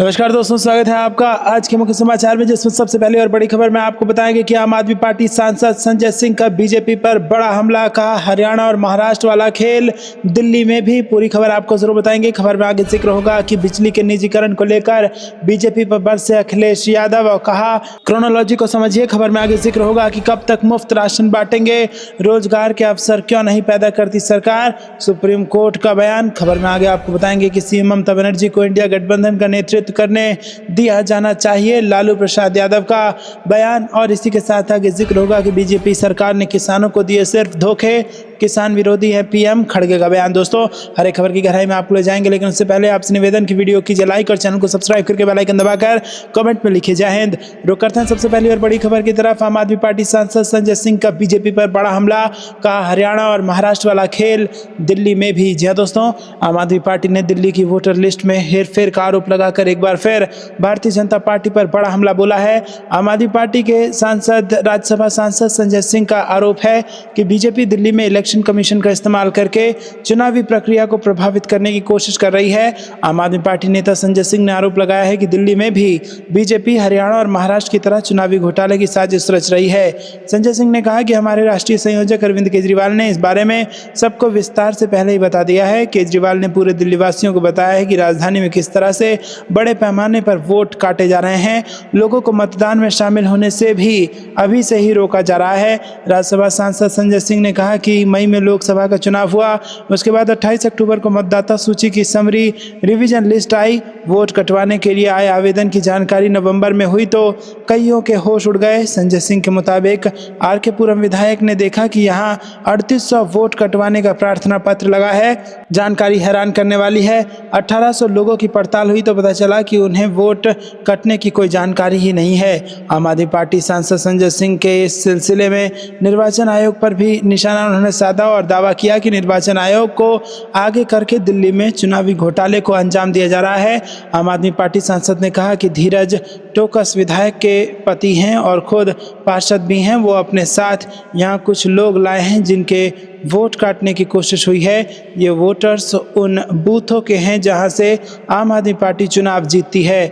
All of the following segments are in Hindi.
नमस्कार दोस्तों, स्वागत है आपका आज के मुख्य समाचार में, जिसमें सबसे पहले और बड़ी खबर में आपको बताएंगे कि आम आदमी पार्टी सांसद संजय सिंह का बीजेपी पर बड़ा हमला, कहा हरियाणा और महाराष्ट्र वाला खेल दिल्ली में भी। पूरी खबर आपको जरूर बताएंगे। खबर में आगे जिक्र होगा कि बिजली के निजीकरण को लेकर बीजेपी पर बरसे अखिलेश यादव, और कहा क्रोनोलॉजी को समझिए। खबर में आगे जिक्र होगा कि कब तक मुफ्त राशन बांटेंगे, रोजगार के अवसर क्यों नहीं पैदा करती सरकार, सुप्रीम कोर्ट का बयान। खबर में आगे आपको बताएंगे कि सीएम ममता बनर्जी को इंडिया गठबंधन का नेतृत्व करने दिया जाना चाहिए, लालू प्रसाद यादव का बयान। और इसी के साथ आगे जिक्र होगा कि बीजेपी सरकार ने किसानों को दिए सिर्फ धोखे, किसान विरोधी है पीएम खड़गे का बयान। दोस्तों, हर एक खबर की गहराई में आपको ले जाएंगे, लेकिन उससे पहले आपसे निवेदन की वीडियो कीजिए लाइक और चैनल को सब्सक्राइब करके बेल आइकन दबाकर कमेंट में लिखिए जय हिंद। रुक करते हैं सबसे पहली और बड़ी खबर की तरफ। आम आदमी पार्टी सांसद संजय सिंह का बीजेपी पर बड़ा हमला, कहा हरियाणा और महाराष्ट्र वाला खेल दिल्ली में भी। जी हां दोस्तों, आम आदमी पार्टी ने दिल्ली की वोटर लिस्ट में हेरफेर का आरोप लगाकर एक बार फिर भारतीय जनता पार्टी पर बड़ा हमला बोला है। आम आदमी पार्टी के सांसद राज्यसभा सांसद संजय सिंह का आरोप है कि बीजेपी दिल्ली में इलेक्शन कमीशन का इस्तेमाल करके चुनावी प्रक्रिया को प्रभावित करने की कोशिश कर रही है। आम आदमी पार्टी नेता संजय सिंह ने आरोप लगाया है कि दिल्ली में भी बीजेपी हरियाणा और महाराष्ट्र की तरह चुनावी घोटाले की साजिश रच रही है। संजय सिंह ने कहा कि हमारे राष्ट्रीय संयोजक अरविंद केजरीवाल ने इस बारे में सबको विस्तार से पहले ही बता दिया है। केजरीवाल ने पूरे दिल्ली वासियों को बताया है कि राजधानी में किस तरह से बड़े पैमाने पर वोट काटे जा रहे हैं, लोगों को मतदान में शामिल होने से भी अभी से ही रोका जा रहा है। राज्यसभा सांसद संजय सिंह ने कहा कि मई में लोकसभा का चुनाव हुआ, उसके बाद 28 अक्टूबर को मतदाता सूची की समरी रिवीजन लिस्ट आई। वोट कटवाने के लिए आए आवेदन की जानकारी नवंबर में हुई तो कईयों के होश उड़ गए। संजय सिंह के मुताबिक आर.के. पूरम विधायक ने देखा कि यहाँ 3800 वोट कटवाने का प्रार्थना पत्र लगा है। जानकारी हैरान करने वाली है। 1800 लोगों की पड़ताल हुई तो पता चला कि उन्हें वोट कटने की कोई जानकारी ही नहीं है। आम आदमी पार्टी सांसद संजय सिंह के इस सिलसिले में निर्वाचन आयोग पर भी निशाना उन्होंने साधा और दावा किया कि निर्वाचन आयोग को आगे करके दिल्ली में चुनावी घोटाले को अंजाम दिया जा रहा है। आम आदमी पार्टी सांसद ने कहा कि धीरज टोकस विधायक के पति हैं और खुद पार्षद भी हैं। वो अपने साथ यहाँ कुछ लोग लाए हैं जिनके वोट काटने की कोशिश हुई है। ये वोटर्स उन बूथों के हैं जहां से आम आदमी पार्टी चुनाव जीतती है।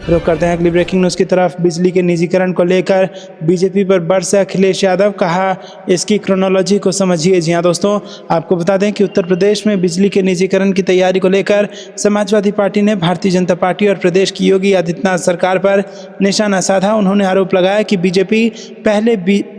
रुक करते हैं अगली ब्रेकिंग न्यूज़ की तरफ। बिजली के निजीकरण को लेकर बीजेपी पर बरसे अखिलेश यादव, कहा इसकी क्रोनोलॉजी को समझिए। जी हाँ दोस्तों, आपको बता दें कि उत्तर प्रदेश में बिजली के निजीकरण की तैयारी को लेकर समाजवादी पार्टी ने भारतीय जनता पार्टी और प्रदेश की योगी आदित्यनाथ सरकार पर निशाना साधा। उन्होंने आरोप लगाया कि बीजेपी पहले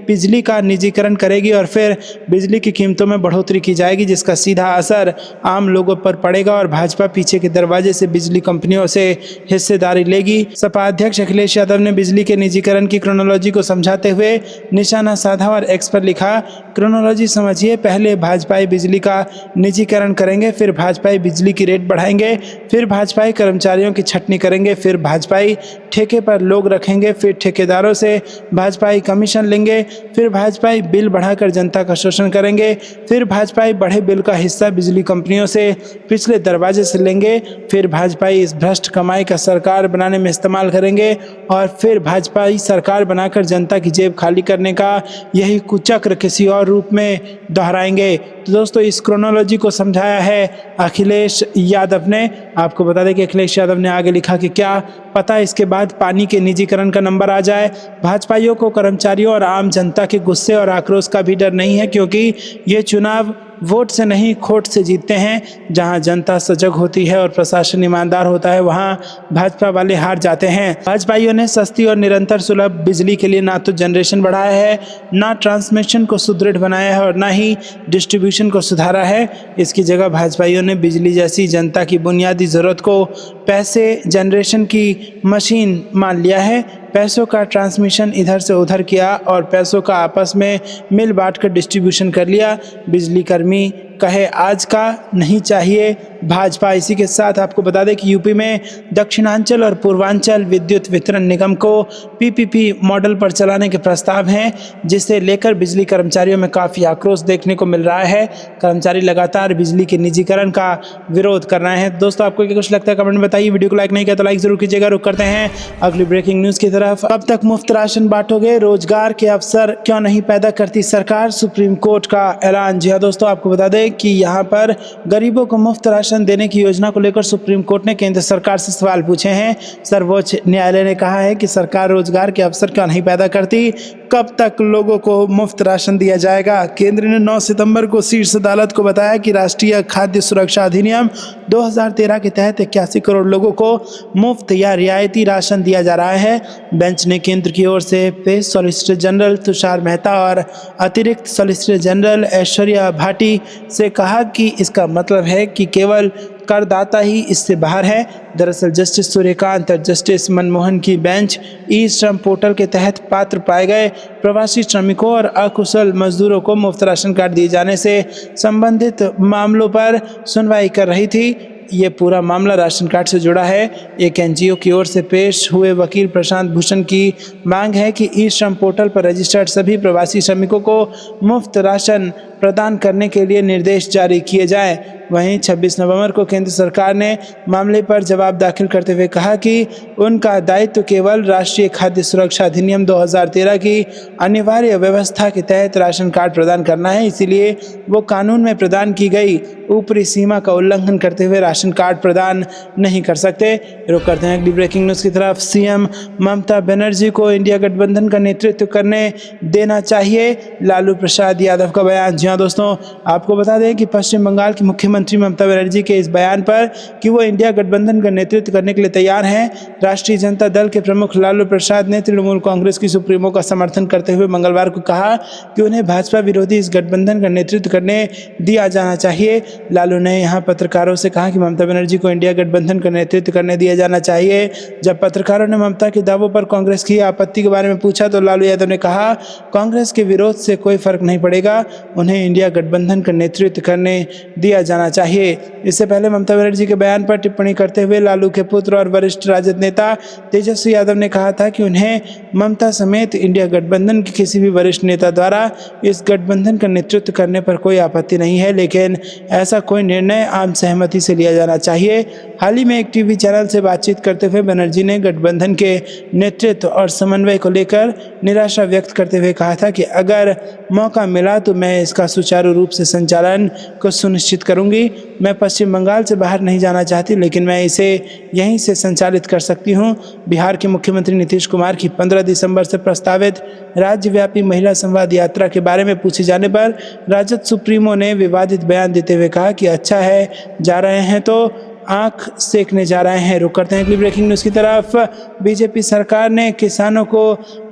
बिजली का निजीकरण करेगी और फिर बिजली की कीमतों में बढ़ोतरी की जाएगी, जिसका सीधा असर आम लोगों पर पड़ेगा और भाजपा पीछे के दरवाजे से बिजली कंपनियों से हिस्सेदारी लेगी। सपा अध्यक्ष अखिलेश यादव ने बिजली के निजीकरण की क्रोनोलॉजी को समझाते हुए निशाना साधा और एक्स पर लिखा, क्रोनोलॉजी समझिए, पहले भाजपाई बिजली का निजीकरण करेंगे, फिर भाजपाई बिजली की रेट बढ़ाएंगे, फिर भाजपाई कर्मचारियों की छटनी करेंगे, फिर भाजपाई ठेके पर लोग रखेंगे, फिर ठेकेदारों से भाजपाई कमीशन लेंगे, फिर भाजपाई बिल बढ़ाकर जनता का शोषण करेंगे, फिर भाजपाई बढ़े बिल का हिस्सा बिजली कंपनियों से पिछले दरवाजे से लेंगे, फिर भाजपाई इस भ्रष्ट कमाई का सरकार बनाने में इस्तेमाल करेंगे और फिर भाजपाई सरकार बनाकर जनता की जेब खाली करने का यही कुचक्र किसी और रूप में दोहराएंगे। तो दोस्तों, इस क्रोनोलॉजी को समझाया है अखिलेश यादव ने। आपको बता दें कि अखिलेश यादव ने आगे लिखा कि क्या पता इसके बाद पानी के निजीकरण का नंबर आ जाए। भाजपाइयों को कर्मचारियों और आम जनता के गुस्से और आक्रोश का भी डर नहीं है, क्योंकि ये चुनाव वोट से नहीं खोट से जीतते हैं। जहां जनता सजग होती है और प्रशासन ईमानदार होता है, वहां भाजपा वाले हार जाते हैं। भाजपाइयों ने सस्ती और निरंतर सुलभ बिजली के लिए ना तो जनरेशन बढ़ाया है, ना ट्रांसमिशन को सुदृढ़ बनाया है और ना ही डिस्ट्रीब्यूशन को सुधारा है। इसकी जगह भाजपाइयों ने बिजली जैसी जनता की बुनियादी ज़रूरत को पैसे जनरेशन की मशीन मान लिया है। पैसों का ट्रांसमिशन इधर से उधर किया और पैसों का आपस में मिल बांट कर डिस्ट्रीब्यूशन कर लिया। बिजली कर्मी कहे आज का नहीं चाहिए भाजपा। इसी के साथ आपको बता दें कि यूपी में दक्षिणांचल और पूर्वांचल विद्युत वितरण निगम को पीपीपी मॉडल पर चलाने के प्रस्ताव हैं, जिसे लेकर बिजली कर्मचारियों में काफ़ी आक्रोश देखने को मिल रहा है। कर्मचारी लगातार बिजली के निजीकरण का विरोध कर रहे हैं। दोस्तों, आपको क्या कुछ लगता है कमेंट में बताइए। वीडियो को लाइक नहीं किया तो लाइक जरूर कीजिएगा। रुक करते हैं अगली ब्रेकिंग न्यूज़ की तरफ। कब तक मुफ्त राशन बांटोगे, रोजगार के अवसर क्यों नहीं पैदा करती सरकार, सुप्रीम कोर्ट का ऐलान। जी हाँ दोस्तों, आपको बता दें कि यहाँ पर गरीबों को मुफ्त राशन देने की योजना को लेकर सुप्रीम कोर्ट ने केंद्र सरकार से सवाल पूछे हैं। सर्वोच्च न्यायालय ने कहा है कि सरकार रोजगार के अवसर क्यों नहीं पैदा करती, कब तक लोगों को मुफ्त राशन दिया जाएगा। केंद्र ने 9 सितंबर को शीर्ष अदालत को बताया कि राष्ट्रीय खाद्य सुरक्षा अधिनियम 2013 के तहत 81 करोड़ लोगों को मुफ्त या रियायती राशन दिया जा रहा है। बेंच ने केंद्र की ओर से पेश सॉलिसिटर जनरल तुषार मेहता और अतिरिक्त सॉलिसिटर जनरल ऐश्वर्या भाटी से कहा कि इसका मतलब है कि केवल करदाता ही इससे बाहर है। दरअसल जस्टिस सूर्यकांत और जस्टिस मनमोहन की बेंच ई श्रम पोर्टल के तहत पात्र पाए गए प्रवासी श्रमिकों और अकुशल मजदूरों को मुफ्त राशन कार्ड दिए जाने से संबंधित मामलों पर सुनवाई कर रही थी। ये पूरा मामला राशन कार्ड से जुड़ा है। एक एनजीओ की ओर से पेश हुए वकील प्रशांत भूषण की मांग है कि ई श्रम पोर्टल पर रजिस्टर्ड सभी प्रवासी श्रमिकों को मुफ्त राशन प्रदान करने के लिए निर्देश जारी किए जाएं। वहीं 26 नवंबर को केंद्र सरकार ने मामले पर जवाब दाखिल करते हुए कहा कि उनका दायित्व केवल राष्ट्रीय खाद्य सुरक्षा अधिनियम 2013 की अनिवार्य व्यवस्था के तहत राशन कार्ड प्रदान करना है, इसीलिए वो कानून में प्रदान की गई ऊपरी सीमा का उल्लंघन करते हुए राशन कार्ड प्रदान नहीं कर सकते। रुक करते हैं अगली ब्रेकिंग न्यूज़ की तरफ। सीएम ममता बनर्जी को इंडिया गठबंधन का नेतृत्व करने देना चाहिए, लालू प्रसाद यादव का बयान। जी हाँ दोस्तों, आपको बता दें कि पश्चिम बंगाल की मुख्यमंत्री ममता बनर्जी के इस बयान पर कि वो इंडिया गठबंधन का नेतृत्व करने के लिए तैयार हैं, राष्ट्रीय जनता दल के प्रमुख लालू प्रसाद ने तृणमूल कांग्रेस की सुप्रीमो का समर्थन करते हुए मंगलवार को कहा कि उन्हें भाजपा विरोधी इस गठबंधन का नेतृत्व करने दिया जाना चाहिए। लालू ने यहाँ पत्रकारों से कहा कि ममता बनर्जी को इंडिया गठबंधन का नेतृत्व करने दिया जाना चाहिए। जब पत्रकारों ने ममता के दावों पर कांग्रेस की आपत्ति के बारे में पूछा तो लालू यादव ने कहा, कांग्रेस के विरोध से कोई फर्क नहीं पड़ेगा, उन्हें इंडिया गठबंधन का नेतृत्व करने दिया जाना चाहिए। इससे पहले ममता बनर्जी के बयान पर टिप्पणी करते हुए लालू के पुत्र और वरिष्ठ राजद नेता तेजस्वी यादव ने कहा था कि उन्हें ममता समेत इंडिया गठबंधन के किसी भी वरिष्ठ नेता द्वारा इस गठबंधन का नेतृत्व करने पर कोई आपत्ति नहीं है, लेकिन ऐसा कोई निर्णय आम सहमति से लिया जाना चाहिए। हाल ही में एक टीवी चैनल से बातचीत करते हुए बनर्जी ने गठबंधन के नेतृत्व और समन्वय को लेकर निराशा व्यक्त करते हुए कहा था कि अगर मौका मिला तो मैं इसका सुचारू रूप से संचालन को सुनिश्चित करूंगी। मैं पश्चिम बंगाल से बाहर नहीं जाना चाहती, लेकिन मैं इसे यहीं से संचालित कर सकती हूं। बिहार के मुख्यमंत्री नीतीश कुमार की 15 दिसंबर से प्रस्तावित राज्यव्यापी महिला संवाद यात्रा के बारे में पूछे जाने पर राजद सुप्रीमो ने विवादित बयान देते हुए कहा कि अच्छा है, जा रहे हैं तो आंख सेकने जा रहे हैं। रुक करते हैं अगली ब्रेकिंग न्यूज़ की तरफ। बीजेपी सरकार ने किसानों को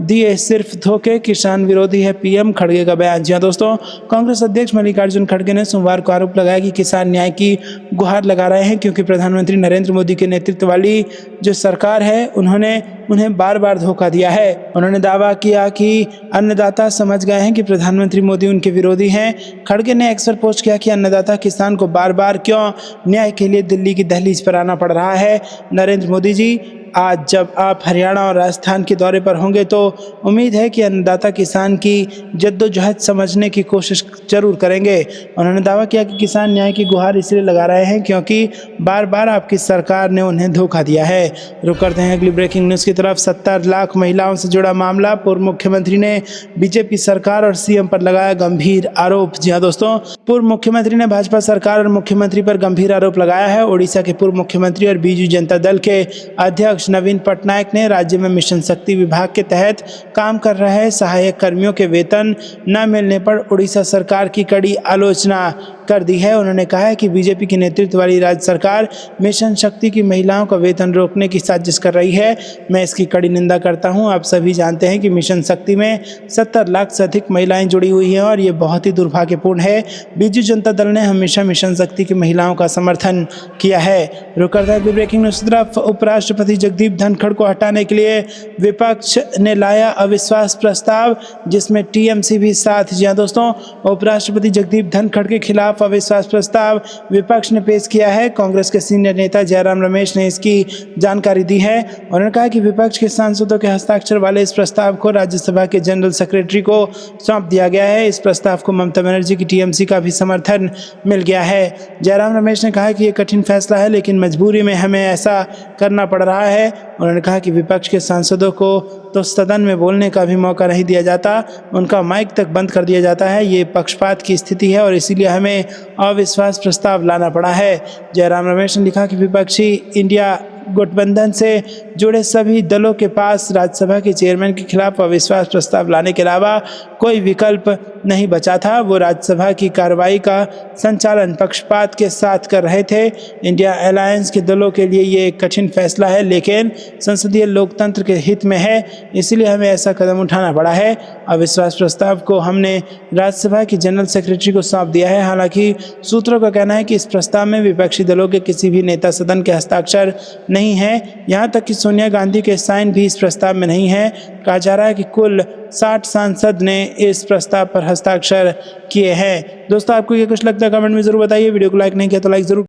दिए सिर्फ धोखे, किसान विरोधी है पीएम, खड़गे का बयान। जी हाँ दोस्तों, कांग्रेस अध्यक्ष मल्लिकार्जुन खड़गे ने सोमवार को आरोप लगाया कि किसान न्याय की गुहार लगा रहे हैं क्योंकि प्रधानमंत्री नरेंद्र मोदी के नेतृत्व वाली जो सरकार है उन्होंने उन्हें बार बार धोखा दिया है। उन्होंने दावा किया कि अन्नदाता समझ गए हैं कि प्रधानमंत्री मोदी उनके विरोधी हैं। खड़गे ने एक्स पर पोस्ट किया कि अन्नदाता किसान को बार बार क्यों न्याय के लिए दिल्ली की दहलीज पर आना पड़ रहा है। नरेंद्र मोदी जी, आज जब आप हरियाणा और राजस्थान के दौरे पर होंगे तो उम्मीद है कि अन्नदाता किसान की जद्दोजहद समझने की कोशिश जरूर करेंगे। उन्होंने दावा किया कि किसान न्याय की गुहार इसलिए लगा रहे हैं क्योंकि बार बार आपकी सरकार ने उन्हें धोखा दिया है। रुक करते हैं अगली ब्रेकिंग न्यूज़ की तरफ। 70 लाख महिलाओं से जुड़ा मामला, पूर्व मुख्यमंत्री ने बीजेपी सरकार और सीएम पर लगाया गंभीर आरोप। जी हाँ दोस्तों, पूर्व मुख्यमंत्री ने भाजपा सरकार और मुख्यमंत्री पर गंभीर आरोप लगाया है। ओडिशा के पूर्व मुख्यमंत्री और बीजू जनता दल के अध्यक्ष नवीन पटनायक ने राज्य में मिशन शक्ति विभाग के तहत काम कर रहे सहायक कर्मियों के वेतन न मिलने पर उड़ीसा सरकार की कड़ी आलोचना कर दी है। उन्होंने कहा है कि बीजेपी की नेतृत्व वाली राज्य सरकार मिशन शक्ति की महिलाओं का वेतन रोकने की साजिश कर रही है। मैं इसकी कड़ी निंदा करता हूं। आप सभी जानते हैं कि मिशन शक्ति में 70 लाख से अधिक महिलाएं जुड़ी हुई हैं और ये बहुत ही दुर्भाग्यपूर्ण है। बीजू जनता दल ने हमेशा मिशन शक्ति की महिलाओं का समर्थन किया है। रुक करते हैं ब्रेकिंग न्यूज़ तरफ। उपराष्ट्रपति जगदीप धनखड़ को हटाने के लिए विपक्ष ने लाया अविश्वास प्रस्ताव, जिसमें टीएमसी भी साथ। जी हां दोस्तों, उपराष्ट्रपति जगदीप धनखड़ के खिलाफ अविश्वास प्रस्ताव विपक्ष ने पेश किया है। कांग्रेस के सीनियर नेता जयराम रमेश ने इसकी जानकारी दी है। उन्होंने कहा कि विपक्ष के सांसदों के हस्ताक्षर वाले इस प्रस्ताव को राज्यसभा के जनरल सेक्रेटरी को सौंप दिया गया है। इस प्रस्ताव को ममता बनर्जी की टीएमसी का भी समर्थन मिल गया है। जयराम रमेश ने कहा कि यह कठिन फैसला है, लेकिन मजबूरी में हमें ऐसा करना पड़ रहा है। उन्होंने कहा कि विपक्ष के सांसदों को तो सदन में बोलने का भी मौका नहीं दिया जाता, उनका माइक तक बंद कर दिया जाता है। ये पक्षपात की स्थिति है और इसीलिए हमें हमें अविश्वास प्रस्ताव लाना पड़ा है। जयराम रमेश ने लिखा कि विपक्षी इंडिया गठबंधन से जुड़े सभी दलों के पास राज्यसभा के चेयरमैन के खिलाफ अविश्वास प्रस्ताव लाने के अलावा कोई विकल्प नहीं बचा था। वो राज्यसभा की कार्रवाई का संचालन पक्षपात के साथ कर रहे थे। इंडिया अलायंस के दलों के लिए ये एक कठिन फैसला है, लेकिन संसदीय लोकतंत्र के हित में है, इसलिए हमें ऐसा कदम उठाना पड़ा है। अविश्वास प्रस्ताव को हमने राज्यसभा की जनरल सेक्रेटरी को सौंप दिया है। हालांकि सूत्रों का कहना है कि इस प्रस्ताव में विपक्षी दलों के किसी भी नेता सदन के हस्ताक्षर नहीं है। यहाँ तक कि सोनिया गांधी के साइन भी इस प्रस्ताव में नहीं है। कहा जा रहा है कि कुल 60 सांसद ने इस प्रस्ताव पर हस्ताक्षर किए हैं। दोस्तों, आपको ये कुछ लगता है कमेंट में जरूर बताइए। वीडियो को लाइक नहीं किया तो लाइक जरूर